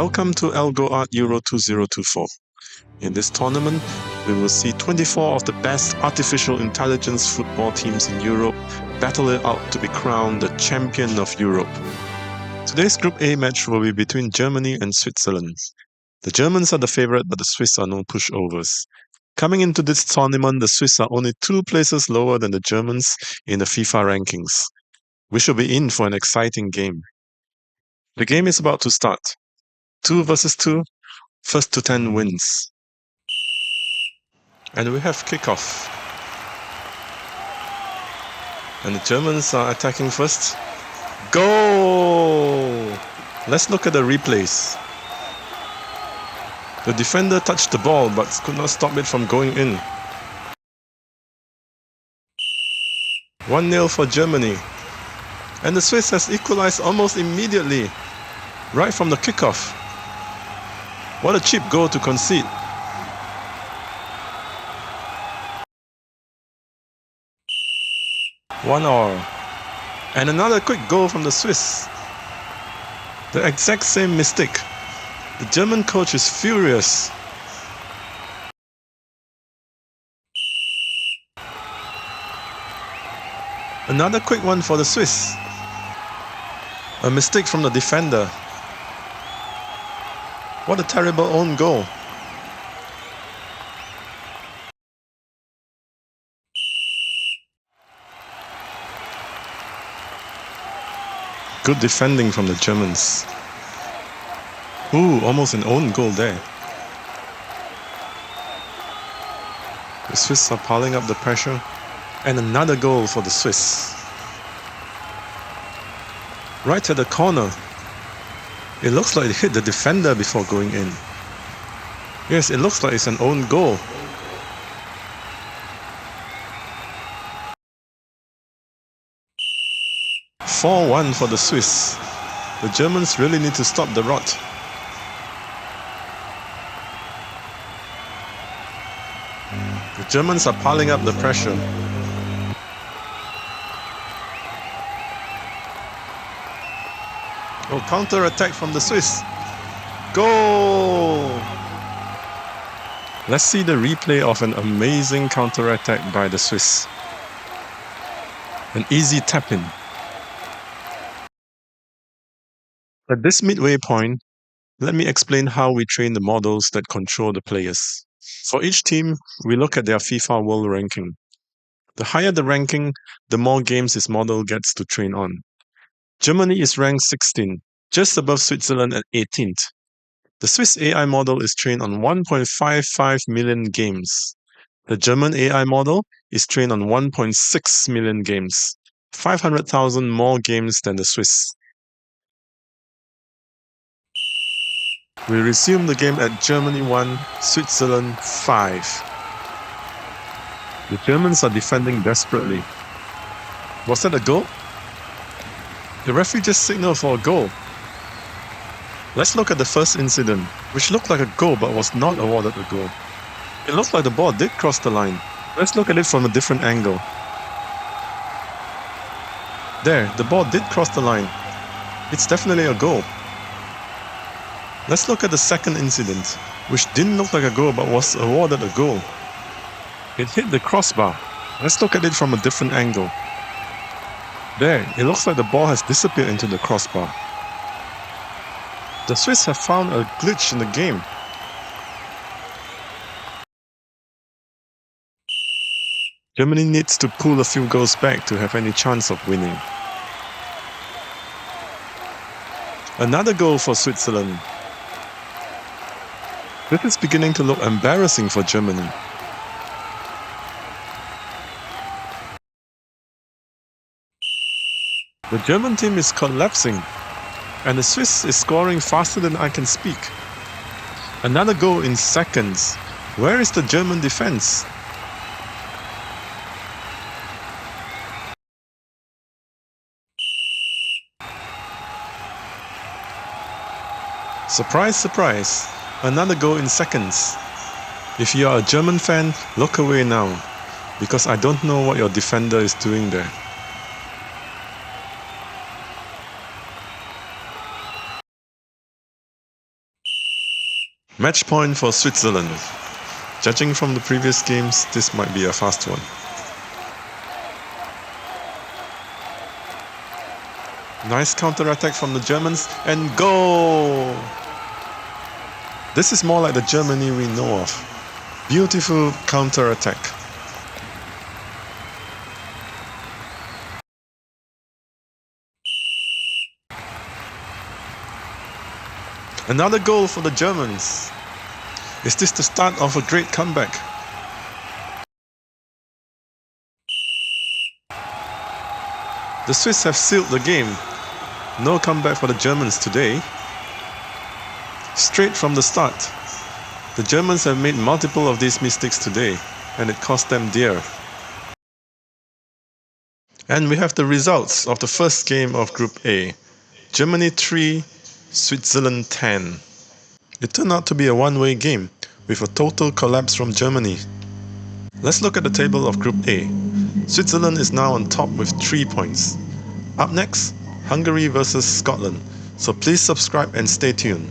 Welcome to Algo Art Euro 2024. In this tournament, we will see 24 of the best artificial intelligence football teams in Europe battle it out to be crowned the champion of Europe. Today's Group A match will be between Germany and Switzerland. The Germans are the favorite, but the Swiss are no pushovers. Coming into this tournament, the Swiss are only 2 places lower than the Germans in the FIFA rankings. We shall be in for an exciting game. The game is about to start. 2 versus 2, first to 10 wins. And we have kickoff. And the Germans are attacking first. Goal! Let's look at the replays. The defender touched the ball but could not stop it from going in. 1-0 for Germany. And the Swiss has equalized almost immediately, right from the kickoff. What a cheap goal to concede. One all. And another quick goal from the Swiss. The exact same mistake. The German coach is furious. Another quick one for the Swiss. A mistake from the defender. What a terrible own goal. Good defending from the Germans. Ooh, almost an own goal there. The Swiss are piling up the pressure. And another goal for the Swiss. Right at the corner. It looks like it hit the defender before going in. Yes, it looks like it's an own goal. (4-1) for the Swiss. The Germans really need to stop the rot. The Germans are piling up the pressure. Oh, counter-attack from the Swiss. Goal! Let's see the replay of an amazing counter-attack by the Swiss. An easy tap-in. At this midway point, let me explain how we train the models that control the players. For each team, we look at their FIFA World Ranking. The higher the ranking, the more games this model gets to train on. Germany is ranked 16, just above Switzerland at 18th. The Swiss AI model is trained on 1.55 million games. The German AI model is trained on 1.6 million games, 500,000 more games than the Swiss. We resume the game at Germany 1, Switzerland 5. The Germans are defending desperately. Was that a goal? The referee just signaled for a goal. Let's look at the first incident, which looked like a goal but was not awarded a goal. It looks like the ball did cross the line. Let's look at it from a different angle. There, the ball did cross the line. It's definitely a goal. Let's look at the second incident, which didn't look like a goal but was awarded a goal. It hit the crossbar. Let's look at it from a different angle. There, it looks like the ball has disappeared into the crossbar. The Swiss have found a glitch in the game. Germany needs to pull a few goals back to have any chance of winning. Another goal for Switzerland. This is beginning to look embarrassing for Germany. The German team is collapsing, and the Swiss is scoring faster than I can speak. Another goal in seconds. Where is the German defense? Surprise, surprise. Another goal in seconds. If you are a German fan, look away now, because I don't know what your defender is doing there. Match point for Switzerland. Judging from the previous games, this might be a fast one. Nice counter-attack from the Germans, and goal! This is more like the Germany we know of. Beautiful counter-attack. Another goal for the Germans. Is this the start of a great comeback? The Swiss have sealed the game. No comeback for the Germans today. Straight from the start, the Germans have made multiple of these mistakes today, and it cost them dear. And we have the results of the first game of Group A. Germany 3, Switzerland 10. It turned out to be a one-way game, with a total collapse from Germany. Let's look at the table of Group A. Switzerland is now on top with 3 points. Up next, Hungary versus Scotland, so please subscribe and stay tuned.